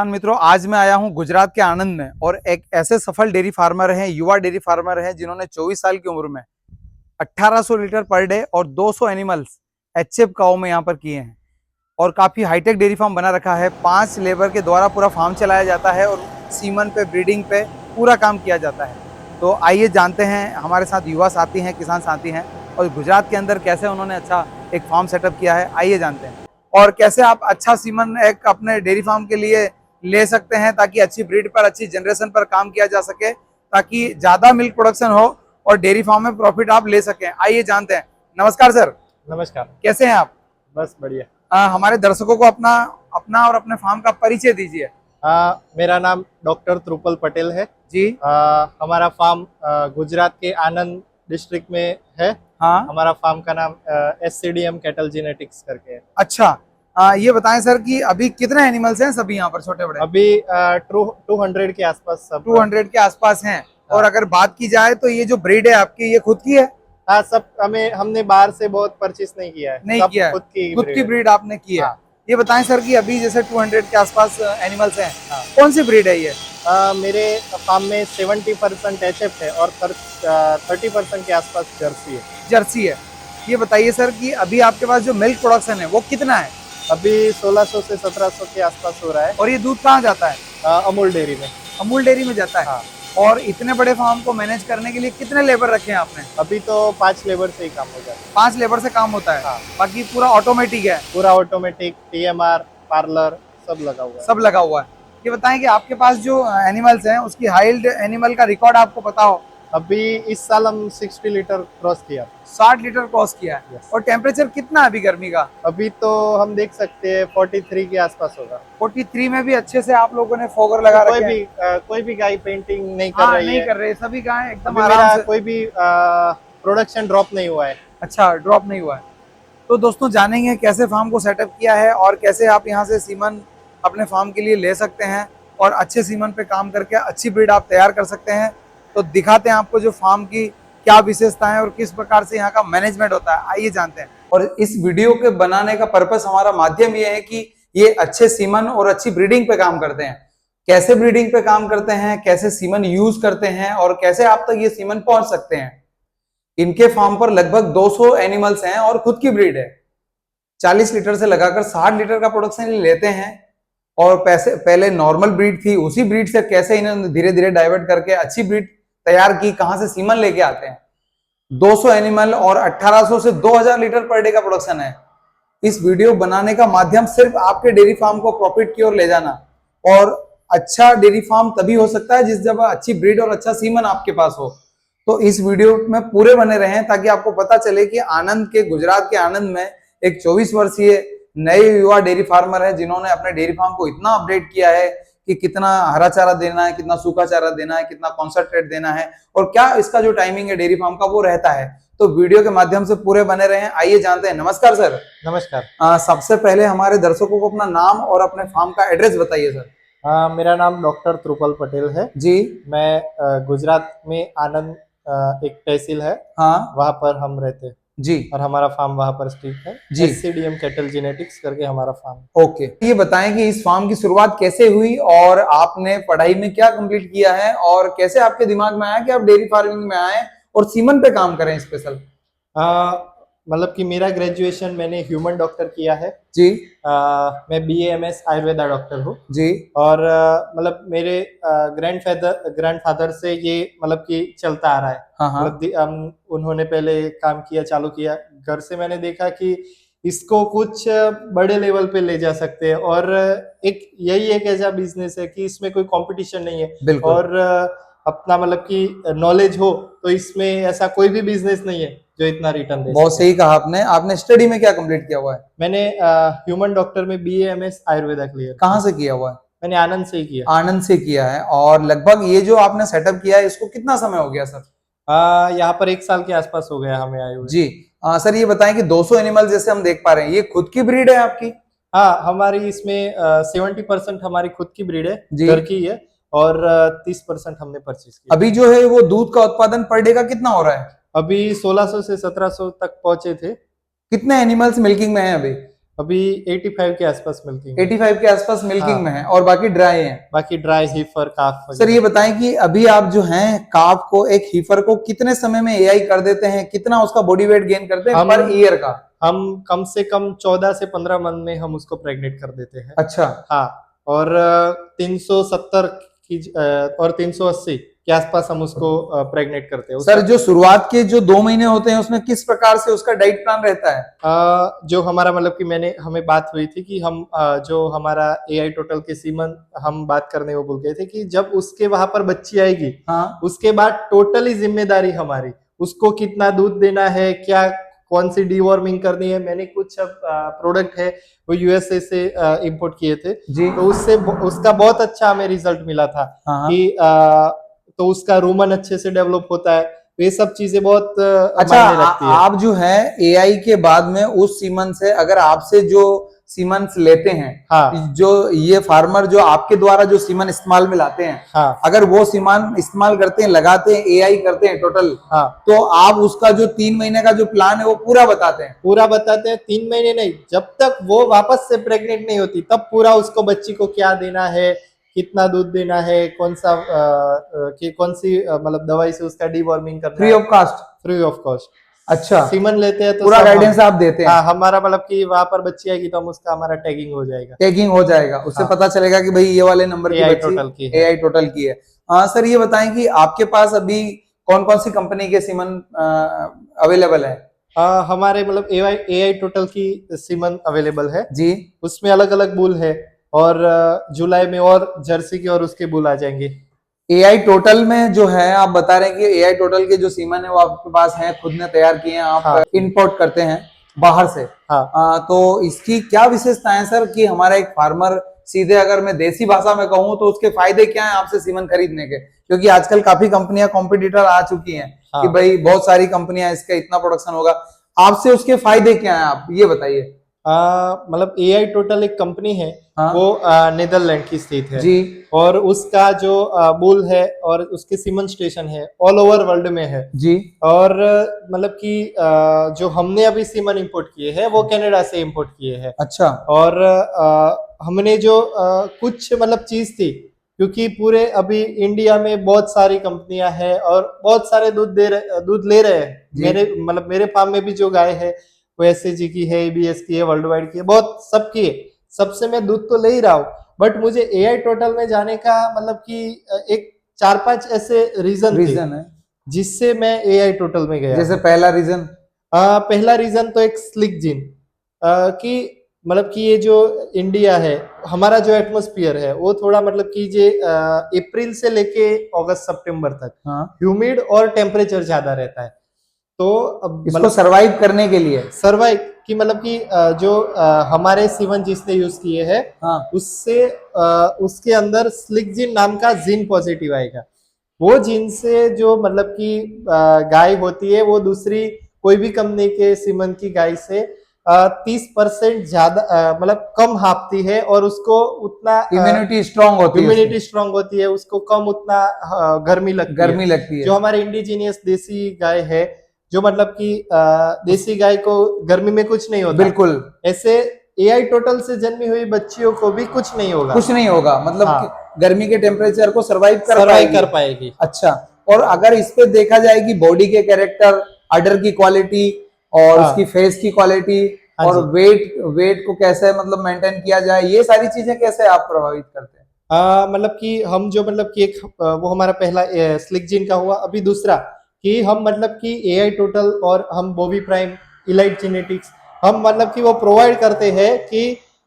मित्रों, आज मैं आया हूं गुजरात के आनंद में और एक ऐसे सफल डेयरी फार्मर हैं, युवा डेयरी फार्मर हैं जिन्होंने 24 साल की उम्र में 1800 लीटर पर डे और 200 एनिमल्स एचएफ काऊ में यहाँ पर किए हैं और काफी हाईटेक डेयरी फार्म बना रखा है। 5 लेबर के द्वारा पूरा फार्म चलाया जाता है और सीमन पे, ब्रीडिंग पे पूरा काम किया जाता है। तो आइए जानते हैं, हमारे साथ युवा साथी हैं, किसान साथी हैं और गुजरात के अंदर कैसे उन्होंने अच्छा एक फार्म सेटअप किया है। आइए जानते हैं और कैसे आप अच्छा सीमन एक अपने डेयरी फार्म के लिए ले सकते हैं ताकि अच्छी ब्रीड पर, अच्छी जनरेशन पर काम किया जा सके, ताकि ज्यादा मिल्क प्रोडक्शन हो और डेयरी फार्म में प्रॉफिट आप ले सकें। आइए जानते हैं। नमस्कार सर। नमस्कार। कैसे हैं आप? बस बढ़िया। हमारे दर्शकों को अपना और अपने फार्म का परिचय दीजिए। मेरा नाम डॉक्टर त्रुपल पटेल है जी। हमारा फार्म गुजरात के आनंद डिस्ट्रिक्ट में है। हाँ। हमारा फार्म का नाम SCDM कैटल जेनेटिक्स करके है। अच्छा, ये बताएं सर कि अभी कितने एनिमल्स हैं सभी यहाँ पर, छोटे बड़े? अभी 200 के आसपास सब 200 के आसपास हैं। और अगर बात की जाए तो ये जो ब्रीड है आपकी, ये खुद की है? हाँ, सब हमने बाहर से बहुत परचेस नहीं किया है। नहीं किया है, खुद की ब्रीड आपने की है। ये बताएं सर कि अभी जैसे 200 के आसपास एनिमल्स हैं, कौन सी ब्रीड है ये? मेरे फार्म में 70% HF है और 30% के आसपास जर्सी है। जर्सी है। ये बताइए सर कि अभी आपके पास जो मिल्क प्रोडक्शन है वो कितना है? अभी 1600 से 1700 के आसपास हो रहा है। और ये दूध कहाँ जाता है? अमूल डेयरी में। अमूल डेयरी में जाता है। हाँ। और इतने बड़े फार्म को मैनेज करने के लिए कितने लेबर रखे हैं आपने? अभी तो 5 लेबर से ही काम हो जाता है। 5 लेबर से काम होता है। हाँ। बाकी पूरा ऑटोमेटिक है? पूरा ऑटोमेटिक, TMR, पार्लर सब लगा हुआ है। सब लगा हुआ है। ये बताएं कि आपके पास जो एनिमल्स हैं उसकी हाइल्ड एनिमल का रिकॉर्ड आपको पता हो? अभी इस साल हम 60 लीटर क्रॉस किया। 60 लीटर क्रॉस किया है। Yes. और टेम्परेचर कितना है अभी गर्मी का? अभी तो हम देख सकते हैं 43 के आसपास होगा। 43 में भी अच्छे से आप लोगों ने फोगर लगा रखे हैं। कोई भी गाय पेंटिंग नहीं कर रही नहीं है। कर रहे, सभी गाय एकदम अभी आराम से। कोई भी प्रोडक्शन ड्रॉप नहीं हुआ है। अच्छा, ड्रॉप नहीं हुआ है। तो दोस्तों जानेंगे कैसे फार्म को सेटअप किया है और कैसे आप यहाँ से सीमन अपने फार्म के लिए ले सकते हैं और अच्छे सीमन पे काम करके अच्छी ब्रीड आप तैयार कर सकते हैं। तो दिखाते हैं आपको जो फार्म की क्या विशेषताएं और किस प्रकार से यहाँ का मैनेजमेंट होता है। आइए जानते हैं। और इस वीडियो के बनाने का पर्पस, हमारा माध्यम ये है कि ये अच्छे सीमन और अच्छी ब्रीडिंग पे काम करते हैं। कैसे ब्रीडिंग पे काम करते हैं, कैसे सीमन यूज करते हैं और कैसे आप तक ये सीमन पहुंच सकते हैं। इनके फार्म पर लगभग 200 एनिमल्स हैं और खुद की ब्रीड है। 40 लीटर से लगाकर 60 लीटर का प्रोडक्शन लेते हैं। और पहले नॉर्मल ब्रीड थी, उसी ब्रीड से कैसे इन्होंने धीरे धीरे डाइवर्ट करके अच्छी ब्रीड तैयार की, कहां से सीमन लेके आते हैं। 200 एनिमल और 1800 से 2000 लीटर पर डे का प्रोडक्शन है। इस वीडियो बनाने का माध्यम सिर्फ आपके डेयरी फार्म को प्रॉफिट की ओर ले जाना। और अच्छा डेयरी फार्म तभी हो सकता है जिस जगह अच्छी ब्रीड और अच्छा सीमन आपके पास हो। तो इस वीडियो में पूरे बने रहें ताकि आपको पता चले कि आनंद के, गुजरात के आनंद में एक 24 वर्षीय नए युवा डेयरी फार्मर है जिन्होंने अपने डेयरी फार्म को इतना अपडेट किया है कि कितना हरा चारा देना है, कितना सूखा चारा देना है, कितना कॉन्सेंट्रेट देना है और क्या इसका जो टाइमिंग है डेयरी फार्म का वो रहता है। तो वीडियो के माध्यम से पूरे बने रहें। आइए जानते हैं। नमस्कार सर। नमस्कार। सबसे पहले हमारे दर्शकों को अपना नाम और अपने फार्म का एड्रेस बताइए सर। मेरा नाम डॉक्टर त्रुपल पटेल है जी। मैं गुजरात में आनंद एक तहसील है, हाँ, वहाँ पर हम रहते हैं जी। और हमारा फार्म वहाँ पर स्थित है जी। SCDM कैटल जेनेटिक्स करके हमारा फार्म। ओके, ये बताएं कि इस फार्म की शुरुआत कैसे हुई और आपने पढ़ाई में क्या कंप्लीट किया है और कैसे आपके दिमाग में आया कि आप डेयरी फार्मिंग में आए और सीमन पे काम करें स्पेशल। मतलब कि मेरा ग्रेजुएशन मैंने ह्यूमन डॉक्टर किया है जी। मैं BAMS आयुर्वेदा डॉक्टर हूँ जी। और मतलब मेरे ग्रैंडफादर से ये मतलब कि चलता आ रहा है। हाँ हाँ। मतलब उन्होंने पहले काम किया, चालू किया। घर से मैंने देखा कि इसको कुछ बड़े लेवल पे ले जा सकते हैं और यही एक ऐसा बिजनेस है कि इसमें कोई कंपटीशन नहीं है और अपना मतलब कि नॉलेज हो तो इसमें ऐसा कोई भी बिजनेस नहीं है जो इतना रिटर्न दे। बहुत सही कहा आपने। आपने स्टडी में क्या कंप्लीट किया हुआ है? मैंने ह्यूमन डॉक्टर में BAMS आयुर्वेदा क्लियर। कहाँ से किया हुआ है? मैंने आनंद से ही किया। आनंद से किया है। और लगभग ये जो आपने सेटअप किया है इसको कितना समय हो गया सर? यहाँ पर 1 साल के आसपास हो गया हमें आए हुए। जी। सर ये बताएं कि 200 एनिमल जैसे हम देख पा रहे हैं, ये खुद की ब्रीड है आपकी? हाँ, हमारी इसमें 70% हमारी खुद की ब्रीड है, घर की है और 30% हमने परचेज किया। अभी जो है वो दूध का उत्पादन पर डे का कितना हो रहा है? अभी 1600 से 1700 तक पहुंचे थे। कितने एनिमल्स मिल्किंग में है अभी? अभी 85 के आसपास मिल्किंग है। 85 के आसपास मिल्किंग हाँ। में है और बाकी ड्राई है। बाकी ड्राई हीफर काफ सर ये बताएं कि अभी आप जो हैं काफ को, एक हीफर को कितने समय में एआई कर देते हैं, कितना उसका बॉडी वेट गेन करते हैं हम पर ईयर का? हम कम से कम 14 से 15 मंथ में हम उसको प्रेग्नेंट कर देते हैं। अच्छा। हाँ, और 370 की और 380 के आसपास हम उसको प्रेग्नेंट करते हैं। सर जो शुरुआत के जो 2 महीने होते हैं उसमें किस प्रकार से उसका डाइट प्लान रहता है? जो हमारा मतलब कि हमें बात हुई थी कि हम जो हमारा एआई टोटल के सीमन हम बात करने को भूल गए थे कि जब उसके वहां पर बच्ची आएगी, हाँ। उसके बाद टोटली जिम्मेदारी हमारी, उसको कितना दूध देना है, क्या कौन सी डीवॉर्मिंग करनी है। मैंने कुछ प्रोडक्ट है वो यूएसए से इंपोर्ट किए थे जी। तो उससे उसका बहुत अच्छा हमें रिजल्ट मिला था हाँ। कि तो उसका रूमन अच्छे से डेवलप होता है। तो ये सब चीजें बहुत अच्छा मायने रखती है। आप जो है एआई के बाद में उस सीमन से, अगर आपसे जो सीमन लेते हैं, हाँ। जो ये फार्मर जो आपके द्वारा जो सीमन इस्तेमाल में लाते हैं, हाँ। अगर वो सीमन इस्तेमाल करते हैं, लगाते हैं, एआई करते हैं टोटल, हाँ। तो आप उसका जो 3 महीने का जो प्लान है वो पूरा बताते हैं? पूरा बताते हैं। 3 महीने नहीं, जब तक वो वापस से प्रेग्नेंट नहीं होती तब पूरा उसको बच्ची को क्या देना है, कितना दूध देना है, कौन सा कि कौन सी मतलब दवाई से उसका डीवॉर्मिंग करना फ्री है, of cost? Free of cost. अच्छा, सीमन लेते हैं तो पूरा सब गाइडेंस आप देते हैं? हाँ, हमारा मतलब कि वहां पर बच्ची आएगी तो हम उसका हमारा टैगिंग हो जाएगा। टैगिंग हो जाएगा, उससे हाँ। पता चलेगा कि भाई ये वाले नंबर की AI बच्ची टोटल की है। एआई टोटल की है। हाँ सर ये बताएं कि आपके पास अभी कौन कौन सी कंपनी के सीमन अवेलेबल है? हमारे मतलब AI टोटल की सीमन अवेलेबल है जी। उसमें अलग अलग बुल है और जुलाई में और जर्सी के और उसके बुल आ जाएंगे। एआई टोटल में जो है आप बता रहे हैं कि एआई टोटल के जो सीमन है वो आपके पास है, खुद ने तैयार किए हैं, आप हाँ। इंपोर्ट करते हैं बाहर से? हाँ। तो इसकी क्या विशेषता है सर कि हमारा एक फार्मर सीधे, अगर मैं देसी भाषा में कहूँ तो उसके फायदे क्या हैं आपसे सीमन खरीदने के? क्योंकि आजकल काफी कंपनियां कॉम्पिटिटर आ चुकी हैं कि हाँ। भाई बहुत सारी कंपनियां, इसका इतना प्रोडक्शन होगा, आपसे उसके फायदे क्या हैं आप ये बताइए। मतलब AI टोटल एक कंपनी है। हाँ। वो नीदरलैंड की स्थित है जी। और उसका जो बुल है और उसके सीमन स्टेशन है ऑल ओवर वर्ल्ड में है जी। और मतलब कि जो हमने अभी सीमन इंपोर्ट किए हैं वो कनाडा से इंपोर्ट किए हैं। अच्छा। और हमने जो कुछ मतलब चीज थी, क्योंकि पूरे अभी इंडिया में बहुत सारी कंपनियां हैं और बहुत सारे दूध ले रहे हैं। मेरे फार्म में भी जो गाय है वो SAG की है, ABS की है, वर्ल्ड वाइड की है, बहुत सबकी है। सबसे मैं दूध तो ले ही रहा हूँ, बट मुझे AI टोटल में जाने का मतलब कि एक 4-5 ऐसे रीजन है जिससे मैं AI टोटल में गया। जैसे पहला रीजन? पहला रीजन तो एक स्लिक जिन कि मतलब कि ये जो इंडिया है, हमारा जो एटमॉस्फेयर है वो थोड़ा मतलब कि जे अप्रैल से लेके अगस्त सितंबर तक ह्यूमिड और टेम्परेचर ज्यादा रहता है। तो इसको सरवाइव करने के लिए सरवाइव की मतलब कि जो हमारे सीवन जिसने यूज किए हैं, उससे उसके अंदर स्लिक जिन नाम का जिन पॉजिटिव आएगा। वो जिन से जो मतलब कि गाय होती है वो दूसरी कोई भी कंपनी के सीमन की गाय से 30% ज्यादा मतलब कम हापती है और उसको उतना इम्यूनिटी स्ट्रांग होती है, उसको कम उतना गर्मी लगती है। जो हमारे इंडिजीनियस देसी गाय है, जो मतलब कि देसी गाय को गर्मी में कुछ नहीं होता, बिल्कुल ऐसे AI टोटल से जन्मी हुई बच्चियों को भी कुछ नहीं होगा, मतलब हाँ। गर्मी के टेम्परेचर को सरवाइव कर पाएगी। अच्छा, और अगर इस पे देखा जाए कि बॉडी के कैरेक्टर, अडर की क्वालिटी और उसकी फेस की क्वालिटी और वेट को कैसे मतलब मेंटेन किया जाए, ये सारी चीजें कैसे आप प्रभावित करते हैं? मतलब कि हम जो मतलब कि एक वो हमारा पहला स्लिक जिन का हुआ। अभी दूसरा कि हम मतलब कि AI टोटल और हम बॉबी प्राइम इलाइट जेनेटिक्स हम मतलब कि वो प्रोवाइड करते हैं कि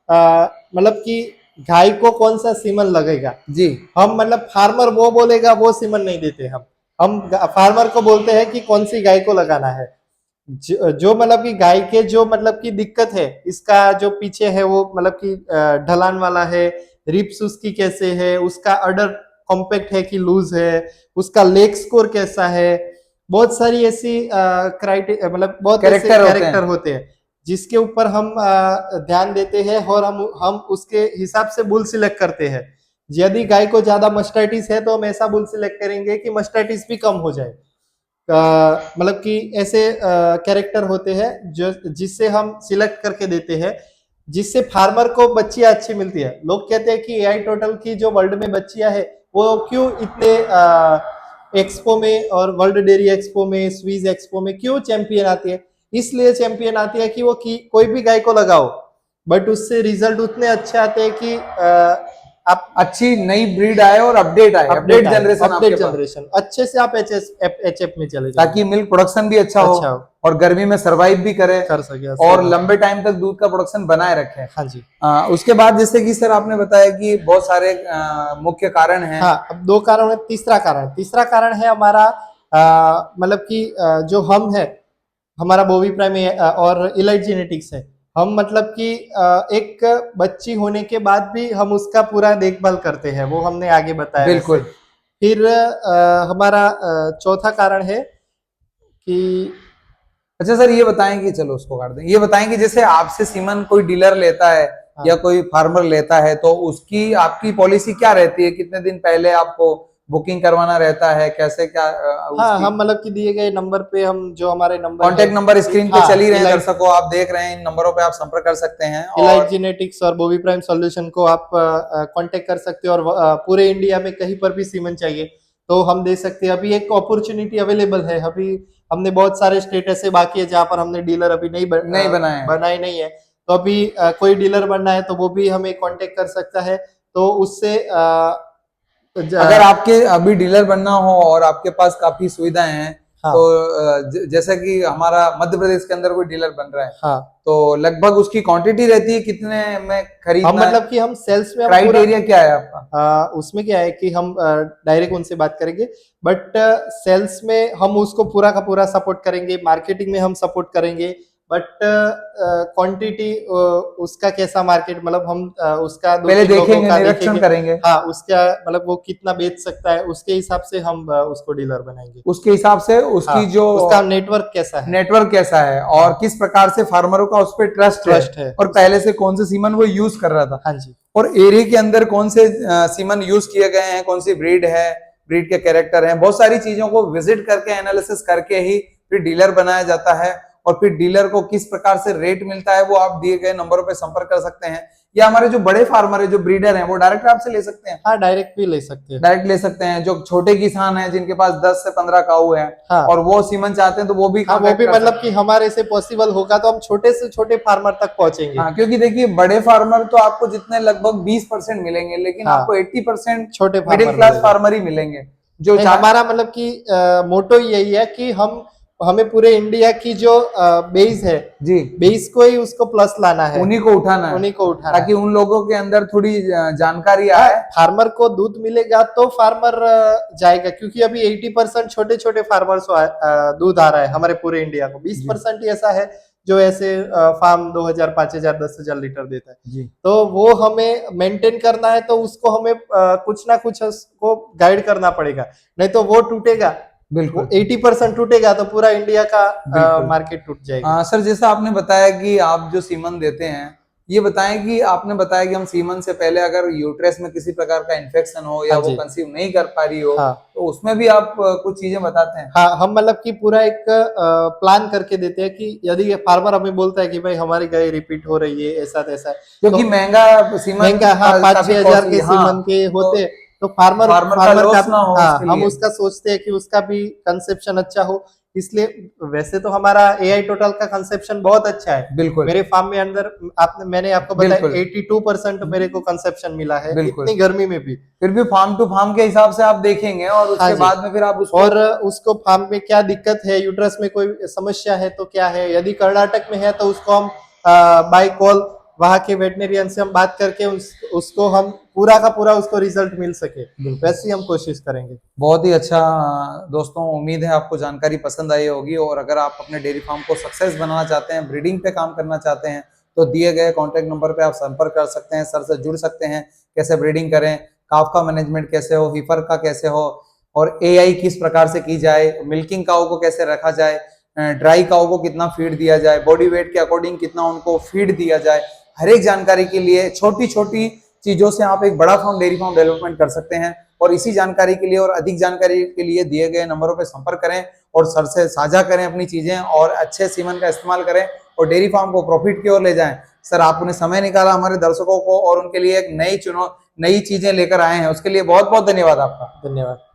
मतलब कि गाय को कौन सा सीमन लगेगा जी। हम मतलब फार्मर वो बोलेगा वो सीमन नहीं देते। हम फार्मर को बोलते हैं कि कौन सी गाय को लगाना है। जो मतलब कि गाय के जो मतलब की दिक्कत है, इसका जो पीछे है वो मतलब कि ढलान वाला है, रिप्स उसकी कैसे है, उसका अडर कॉम्पैक्ट है कि लूज है, उसका लेग स्कोर कैसा है, बहुत सारी ऐसी क्राइटेरिया मतलब बहुत ऐसे कैरेक्टर होते हैं जिसके ऊपर हम ध्यान देते हैं और हम उसके हिसाब से बुल सिलेक्ट करते हैं। यदि गाय को ज्यादा मस्टाइटिस है तो हम ऐसा बुल सिलेक्ट करेंगे कि मस्टाइटिस भी कम हो जाए। मतलब कि ऐसे कैरेक्टर होते हैं जो जिससे हम सिलेक्ट करके देते हैं। जिससे फार्मर को बच्चियां अच्छी मिलती है। लोग कहते हैं कि एआई टोटल की जो वर्ल्ड में बच्चियां है वो क्यों इतने एक्सपो में और वर्ल्ड डेयरी एक्सपो में, स्वीज एक्सपो में क्यों चैंपियन आती है? इसलिए चैंपियन आती है कि वो कोई भी गाय को लगाओ बट उससे रिजल्ट उतने अच्छे आते हैं कि आप अच्छी नई ब्रीड आए और अपडेट आए, अपडेट जनरेशन आपके अपडेट पास, जनरेशन अच्छे से आप एचएफ में चले जाओ ताकि मिल्क प्रोडक्शन भी अच्छा अच्छा हो हो, और गर्मी में सरवाइव भी करे कर सके और लंबे टाइम तक दूध का प्रोडक्शन बनाए रखे। हाँ जी। उसके बाद जैसे कि सर आपने बताया कि बहुत सारे मुख्य कारण हैं। हाँ, अब 2 कारण है। तीसरा कारण है हमारा मतलब कि जो हम है हमारा बोवी प्राइम और इलाइट जेनेटिक्स है। हम मतलब कि एक बच्ची होने के बाद भी हम उसका पूरा देखभाल करते हैं, वो हमने आगे बताया। बिल्कुल। फिर हमारा चौथा कारण है कि अच्छा सर ये बताएं कि चलो उसको काट दें, ये बताएं कि जैसे आपसे सीमन कोई डीलर लेता है या कोई फार्मर लेता है तो उसकी आपकी पॉलिसी क्या रहती है? कितने दिन पहले आपको बुकिंग करवाना रहता है, कैसे क्या हाँ, हम मतलब कि दिए गए नंबर पे हम जो हमारे नंबर कॉन्टेक्ट नंबर स्क्रीन पे चल ही रहे हैं इलाइट दर्शकों, आप देख रहे हैं, इन नंबरों पे आप संपर्क कर सकते हैं इलाइट और जेनेटिक्स और बोवी प्राइम सॉल्यूशन को आप कांटेक्ट कर सकते हो। और पूरे इंडिया में कहीं पर भी सीमन चाहिए तो हम दे सकते हैं। अभी एक अपॉर्चुनिटी अवेलेबल है, अभी हमने बहुत सारे स्टेट ऐसे बाकी है जहाँ पर हमने डीलर अभी नहीं बनाए नहीं है। तो अभी कोई डीलर बनना है तो वो भी हमें कांटेक्ट कर सकता है। तो उससे अगर आपके अभी डीलर बनना हो और आपके पास काफी सुविधाएं हैं, हाँ, तो जैसा कि हमारा मध्य प्रदेश के अंदर कोई डीलर बन रहा है, हाँ, तो लगभग उसकी क्वांटिटी रहती है कितने में खरीदना हम मतलब कि हम सेल्स में क्राइटेरिया क्या है आपका? उसमें क्या है कि हम डायरेक्ट उनसे बात करेंगे बट सेल्स में हम उसको पूरा का पूरा सपोर्ट करेंगे, मार्केटिंग में हम सपोर्ट करेंगे बट क्वांटिटी उसका कैसा मार्केट मतलब हम उसका पहले देखेंगे, निरीक्षण करेंगे। हाँ, उसका मतलब वो कितना बेच सकता है उसके हिसाब से हम उसको डीलर बनाएंगे। उसके हिसाब से उसकी हाँ, जो उसका नेटवर्क कैसा है और हाँ, किस प्रकार से फार्मरों का उस पर ट्रस्ट है और पहले से कौन से सीमन वो यूज कर रहा था। हाँ जी। और एरिया के अंदर कौन से सीमन यूज किए गए हैं, कौन सी ब्रीड है, ब्रीड के कैरेक्टर हैं, बहुत सारी चीजों को विजिट करके एनालिसिस करके ही फिर डीलर बनाया जाता है। और फिर डीलर को किस प्रकार से रेट मिलता है वो आप दिए गए नंबरों पे संपर्क कर सकते हैं, या हमारे जो बड़े फार्मर है, जो ब्रीडर हैं, वो डायरेक्ट आपसे ले सकते हैं। हाँ, डायरेक्ट भी ले सकते हैं, डायरेक्ट ले सकते हैं। जो छोटे किसान हैं जिनके पास 10 से 15 काऊ है हाँ, और वो सीमन चाहते हैं तो वो भी मतलब कि हमारे से पॉसिबल होगा तो हम छोटे से छोटे फार्मर तक पहुंचेंगे। हाँ, क्योंकि देखिए बड़े फार्मर तो आपको जितने लगभग 20% मिलेंगे, लेकिन हाँ, आपको 80% छोटे मिडिल क्लास फार्मर ही मिलेंगे। जो हमारा मतलब कि मोटो यही है कि हमें पूरे इंडिया की जो बेस है जी, बेस को ही उसको प्लस लाना है, उन्हीं को उठाना ताकि उन लोगों के अंदर थोड़ी जानकारी आए। फार्मर को दूध मिलेगा तो फार्मर जाएगा, क्योंकि अभी 80% छोटे छोटे फार्मर्स दूध आ रहा है हमारे पूरे इंडिया को। 20% ही ऐसा है जो ऐसे फार्म 2000, 5000, 10,000 लीटर देता है जी। तो वो हमें मेंटेन करना है तो उसको हमें कुछ ना कुछ उसको गाइड करना पड़ेगा, नहीं तो वो टूटेगा। बिल्कुल 80% टूटेगा तो पूरा इंडिया का मार्केट टूट जाएगा। सर जैसा आपने बताया कि आप जो सीमन देते हैं, ये बताएं कि आपने बताया कि हम सीमन से पहले अगर यूट्रस में किसी प्रकार का इन्फेक्शन हो या वो कंसीव नहीं कर पा रही हो, तो उसमें भी आप कुछ चीजें बताते हैं? हाँ, हम मतलब कि पूरा एक प्लान करके देते हैं कि यदि फार्मर हमें बोलता है कि भाई हमारी गाय रिपीट हो रही है ऐसा तैसा, क्योंकि महंगा सीमन 5-6 हजार के सीमन के होते तो फार्मर का हम उसका सोचते हैं कि उसका भी कंसेप्शन अच्छा हो। इसलिए वैसे तो हमारा एआई टोटल का कंसेप्शन बहुत अच्छा है, बिल्कुल। मेरे फार्म में अंदर मैंने आपको बताया 82% मेरे को कंसेप्शन मिला है इतनी गर्मी में भी। फिर भी फार्म टू फार्म के हिसाब से आप देखेंगे और उसके बाद में फिर आप उसको फार्म में क्या दिक्कत है, यूट्रस में कोई समस्या है तो क्या है, यदि कर्नाटक में है तो उसको हम बाय कॉल वहां के वेटनेरियन से हम बात करके उसको हम पूरा का पूरा उसको रिजल्ट मिल सके, वैसे ही हम कोशिश करेंगे। बहुत ही अच्छा दोस्तों, उम्मीद है आपको जानकारी पसंद आई होगी। और अगर आप अपने डेयरी फार्म को सक्सेस बनाना चाहते हैं, ब्रीडिंग पे काम करना चाहते हैं, तो दिए गए कॉन्टैक्ट नंबर पे आप संपर्क कर सकते हैं, सर से जुड़ सकते हैं। कैसे ब्रीडिंग करें, काफ का मैनेजमेंट कैसे हो, हीफर का कैसे हो, और एआई किस प्रकार से की जाए, मिल्किंग काऊ को कैसे रखा जाए, ड्राई काऊ को कितना फीड दिया जाए, बॉडी वेट के अकॉर्डिंग कितना उनको फीड दिया जाए, हर एक जानकारी के लिए छोटी छोटी चीजों से आप एक बड़ा फार्म डेयरी फार्म डेवलपमेंट कर सकते हैं। और इसी जानकारी के लिए और अधिक जानकारी के लिए दिए गए नंबरों पर संपर्क करें और सर से साझा करें अपनी चीजें और अच्छे सीमन का इस्तेमाल करें और डेयरी फार्म को प्रॉफिट की ओर ले जाएं। सर आपने समय निकाला हमारे दर्शकों को और उनके लिए एक नई चीजें लेकर आए हैं, उसके लिए बहुत बहुत धन्यवाद आपका। धन्यवाद।